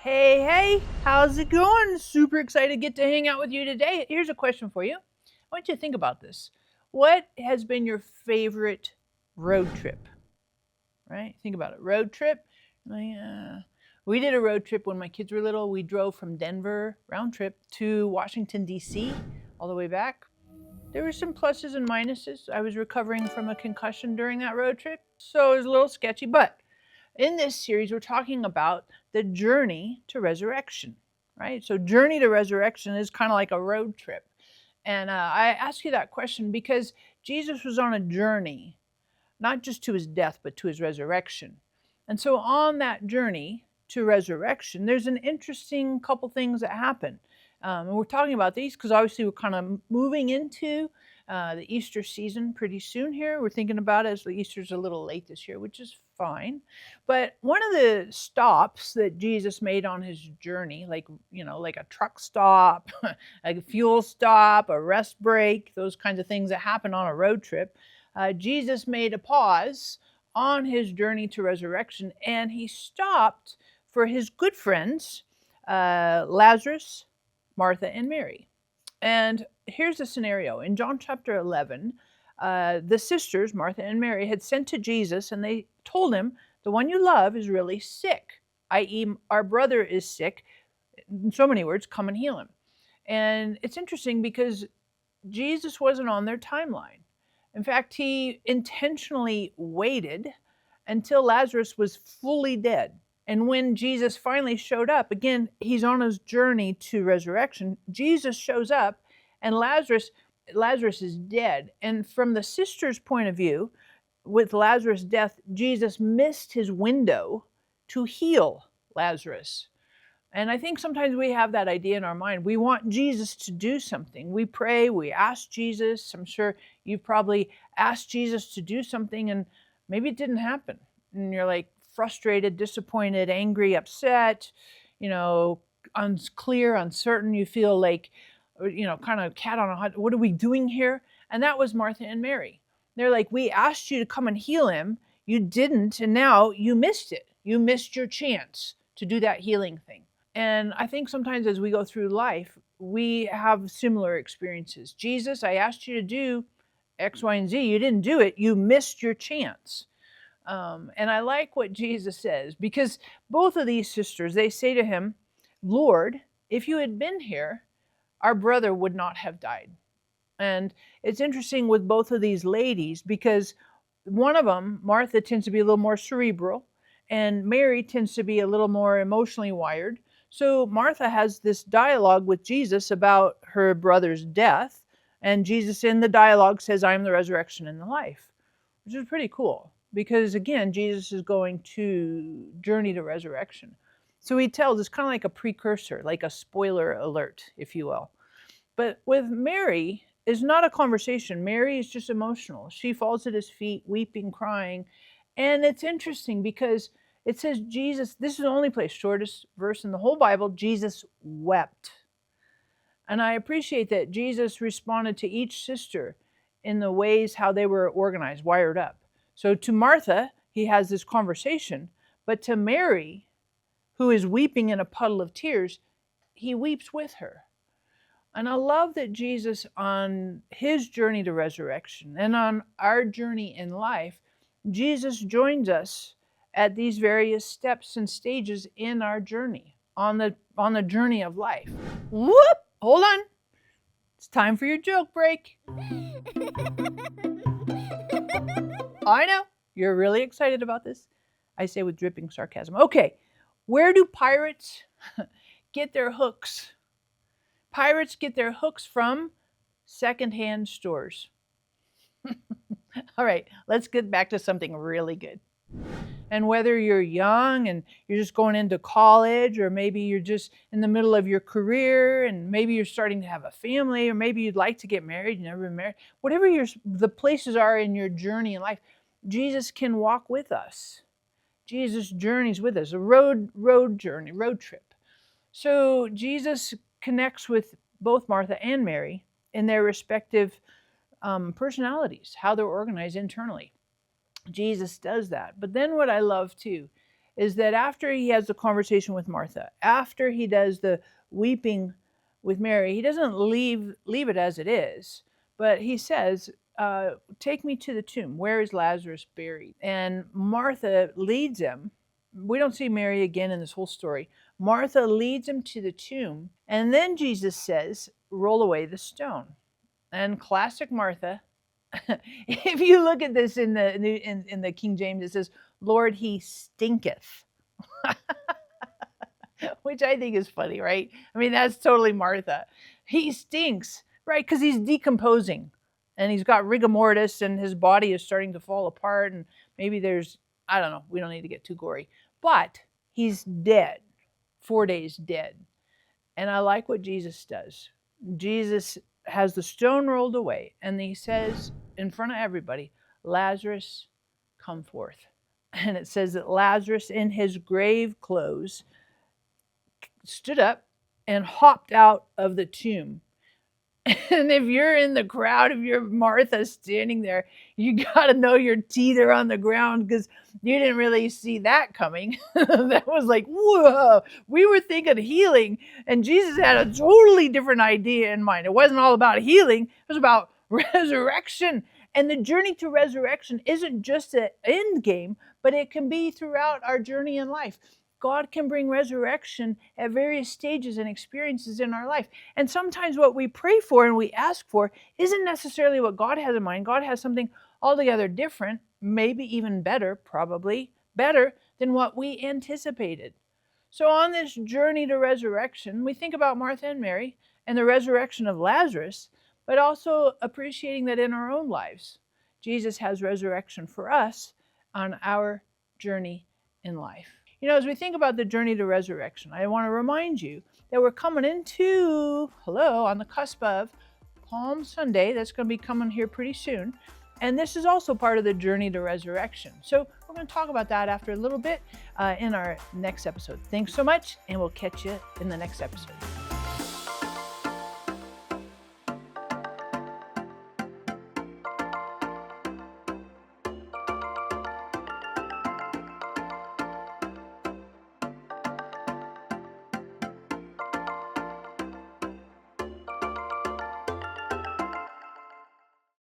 Hey, how's it going? Super excited to get to hang out with you today. Here's a question for you. I want you to think about this. What has been your favorite road trip? Right? Think about it. Road trip. We did a road trip when my kids were little. We drove from Denver, round trip, to Washington, D.C., all the way back. There were some pluses and minuses. I was recovering from a concussion during that road trip, so it was a little sketchy, but in this series, we're talking about the journey to resurrection, right? So, journey to resurrection is kind of like a road trip. And I ask you that question because Jesus was on a journey, not just to his death, but to his resurrection. And so, on that journey to resurrection, there's an interesting couple things that happen. And we're talking about these because obviously we're kind of moving into the Easter season pretty soon here. We're thinking about it as the Easter's a little late this year, which is fine. But one of the stops that Jesus made on his journey, like a truck stop, a fuel stop, a rest break, those kinds of things that happen on a road trip, Jesus made a pause on his journey to resurrection, and he stopped for his good friends, Lazarus, Martha, and Mary. And here's the scenario. In John chapter 11, the sisters, Martha and Mary, had sent to Jesus and they told him, the one you love is really sick, i.e., our brother is sick. In so many words, come and heal him. And it's interesting because Jesus wasn't on their timeline. In fact, he intentionally waited until Lazarus was fully dead. And when Jesus finally showed up, again, he's on his journey to resurrection. Jesus shows up and Lazarus is dead. And from the sister's point of view, with Lazarus' death, Jesus missed his window to heal Lazarus. And I think sometimes we have that idea in our mind. We want Jesus to do something. We pray, we ask Jesus. I'm sure you've probably asked Jesus to do something and maybe it didn't happen. And you're like frustrated, disappointed, angry, upset, unclear, uncertain. You feel like, kind of cat on a hot, what are we doing here? And that was Martha and Mary. They're like, we asked you to come and heal him. You didn't, and now you missed it. You missed your chance to do that healing thing. And I think sometimes as we go through life, we have similar experiences. Jesus, I asked you to do X, Y, and Z. You didn't do it. You missed your chance. And I like what Jesus says, because both of these sisters, they say to him, Lord, if you had been here, our brother would not have died. And it's interesting with both of these ladies because one of them, Martha, tends to be a little more cerebral, and Mary tends to be a little more emotionally wired. So Martha has this dialogue with Jesus about her brother's death, and Jesus in the dialogue says, I am the resurrection and the life, which is pretty cool because, again, Jesus is going to journey to resurrection. So he tells, it's kind of like a precursor, like a spoiler alert, if you will. But with Mary, it's not a conversation. Mary is just emotional. She falls at his feet, weeping, crying. And it's interesting because it says Jesus, this is the only place, shortest verse in the whole Bible, Jesus wept. And I appreciate that Jesus responded to each sister in the ways how they were organized, wired up. So to Martha, he has this conversation, but to Mary, who is weeping in a puddle of tears, he weeps with her. And I love that Jesus, on his journey to resurrection and on our journey in life, Jesus joins us at these various steps and stages in our journey, on the journey of life. Whoop! Hold on. It's time for your joke break. I know. You're really excited about this. I say with dripping sarcasm. Okay. Where do pirates get their hooks? Pirates get their hooks from secondhand stores. All right, let's get back to something really good. And whether you're young and you're just going into college, or maybe you're just in the middle of your career, and maybe you're starting to have a family, or maybe you'd like to get married, you've never been married, whatever the places are in your journey in life, Jesus can walk with us. Jesus journeys with us, a road journey, road trip. So Jesus connects with both Martha and Mary in their respective personalities, how they're organized internally. Jesus does that. But then what I love too is that after he has the conversation with Martha, after he does the weeping with Mary, he doesn't leave it as it is, but he says, take me to the tomb. Where is Lazarus buried? And Martha leads him. We don't see Mary again in this whole story. Martha leads him to the tomb, and then Jesus says, roll away the stone. And classic Martha, if you look at this in the King James, it says, Lord, he stinketh. Which I think is funny, right? I mean, that's totally Martha. He stinks, right? Because he's decomposing and he's got rigor mortis and his body is starting to fall apart. And maybe I don't know, we don't need to get too gory. But he's dead, 4 days dead. And I like what Jesus does. Jesus has the stone rolled away and he says in front of everybody, Lazarus, come forth. And it says that Lazarus in his grave clothes stood up and hopped out of the tomb. And if you're in the crowd, if you're Martha standing there, you got to know your teeth are on the ground because you didn't really see that coming. That was like, whoa, we were thinking healing. And Jesus had a totally different idea in mind. It wasn't all about healing. It was about resurrection. And the journey to resurrection isn't just an end game, but it can be throughout our journey in life. God can bring resurrection at various stages and experiences in our life. And sometimes what we pray for and we ask for isn't necessarily what God has in mind. God has something altogether different, maybe even better, probably better than what we anticipated. So on this journey to resurrection, we think about Martha and Mary and the resurrection of Lazarus, but also appreciating that in our own lives, Jesus has resurrection for us on our journey in life. You know, as we think about the journey to resurrection, I want to remind you that we're coming into, on the cusp of Palm Sunday. That's going to be coming here pretty soon. And this is also part of the journey to resurrection. So we're going to talk about that after a little bit in our next episode. Thanks so much, and we'll catch you in the next episode.